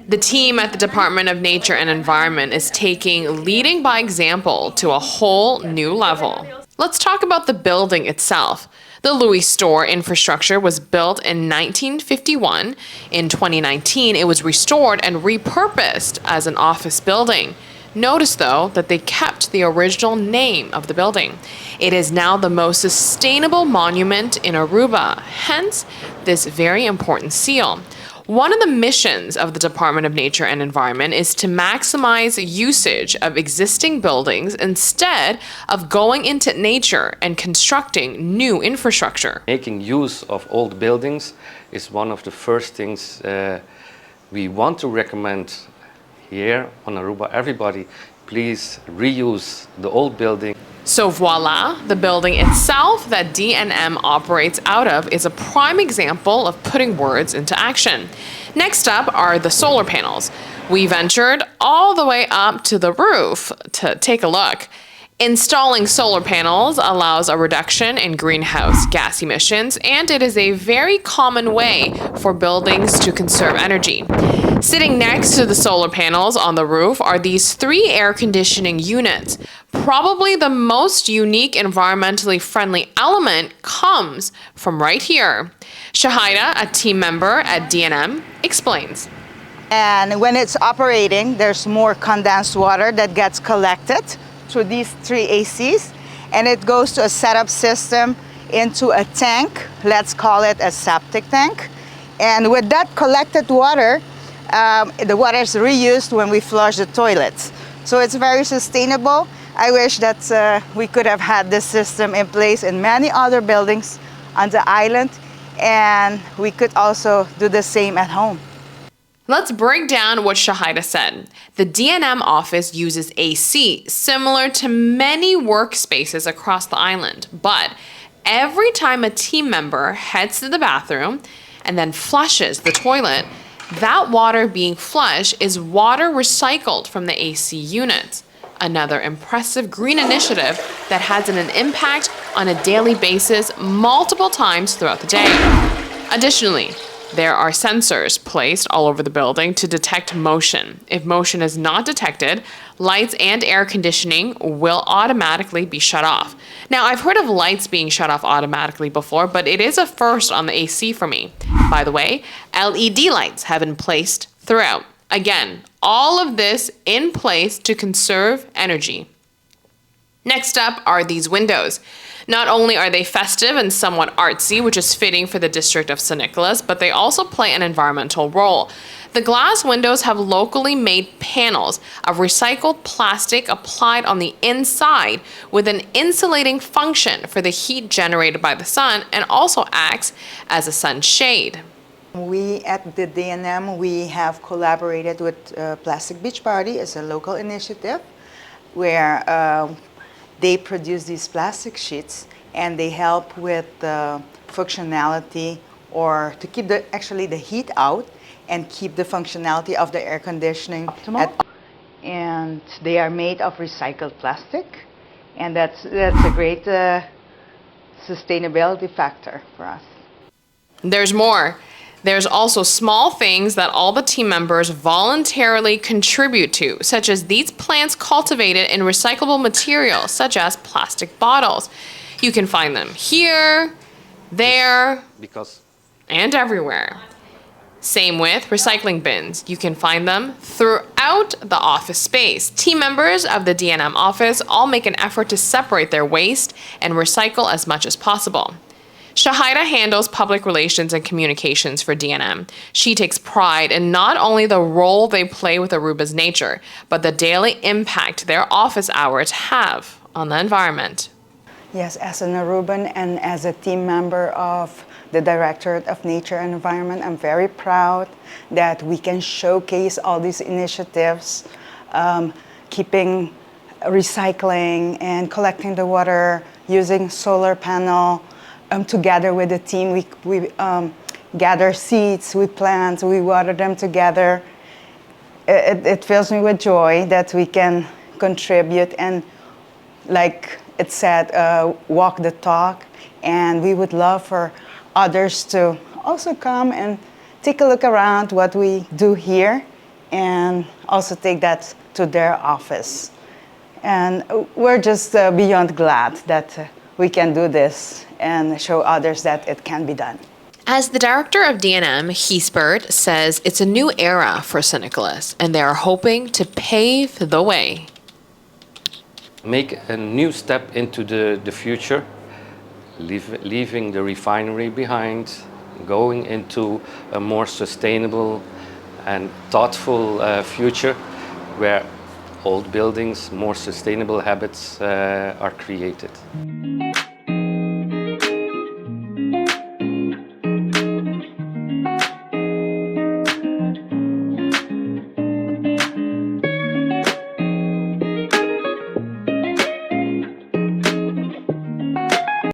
The team at the Department of Nature and Environment is leading by example to a whole new level. Let's talk about the building itself. The Louis Store infrastructure was built in 1951. In 2019, it was restored and repurposed as an office building. Notice, though, that they kept the original name of the building. It is now the most sustainable monument in Aruba, hence this very important seal. One of the missions of the Department of Nature and Environment is to maximize usage of existing buildings instead of going into nature and constructing new infrastructure. Making use of old buildings is one of the first things we want to recommend here on Aruba. Everybody, please reuse the old building. So voila, the building itself that DNM operates out of is a prime example of putting words into action. Next up are the solar panels. We ventured all the way up to the roof to take a look. Installing solar panels allows a reduction in greenhouse gas emissions, and it is a very common way for buildings to conserve energy. Sitting next to the solar panels on the roof are these 3 air conditioning units. Probably the most unique environmentally friendly element comes from right here. Shahida, a team member at DNM, explains. And when it's operating, there's more condensed water that gets collected through these 3 ACs, and it goes to a setup system into a tank. Let's call it a septic tank. And with that collected water, the water is reused when we flush the toilets. So it's very sustainable. I wish that we could have had this system in place in many other buildings on the island, and we could also do the same at home. Let's break down what Shahida said. The DNM office uses AC, similar to many workspaces across the island. But every time a team member heads to the bathroom and then flushes the toilet, that water being flushed is water recycled from the AC units. Another impressive green initiative that has an impact on a daily basis multiple times throughout the day. Additionally, there are sensors placed all over the building to detect motion. If motion is not detected, lights and air conditioning will automatically be shut off. Now, I've heard of lights being shut off automatically before, but it is a first on the AC for me. By the way, LED lights have been placed throughout. Again, all of this in place to conserve energy. Next up are these windows. Not only are they festive and somewhat artsy, which is fitting for the district of San Nicolas, but they also play an environmental role. The glass windows have locally made panels of recycled plastic applied on the inside with an insulating function for the heat generated by the sun, and also acts as a sunshade. We at the DNM, we have collaborated with Plastic Beach Party as a local initiative where they produce these plastic sheets and they help with the functionality, or to keep the heat out and keep the functionality of the air conditioning and they are made of recycled plastic, and that's a great sustainability factor for us. There's more. There's also small things that all the team members voluntarily contribute to, such as these plants cultivated in recyclable materials, such as plastic bottles. You can find them here, there, and everywhere. Same with recycling bins. You can find them throughout the office space. Team members of the DNM office all make an effort to separate their waste and recycle as much as possible. Shahida handles public relations and communications for DNM. She takes pride in not only the role they play with Aruba's nature, but the daily impact their office hours have on the environment. Yes, as an Aruban and as a team member of the Directorate of Nature and Environment, I'm very proud that we can showcase all these initiatives, keeping recycling and collecting the water, using solar panel. Together with the team, we gather seeds, we plant, we water them together. It fills me with joy that we can contribute and, like it said, walk the talk. And we would love for others to also come and take a look around what we do here and also take that to their office. And we're just beyond glad that we can do this and show others that it can be done. As the director of D&M, Heesbert says it's a new era for St. Nicholas, and they are hoping to pave the way. Make a new step into the future, leaving the refinery behind, going into a more sustainable and thoughtful future where old buildings, more sustainable habits are created.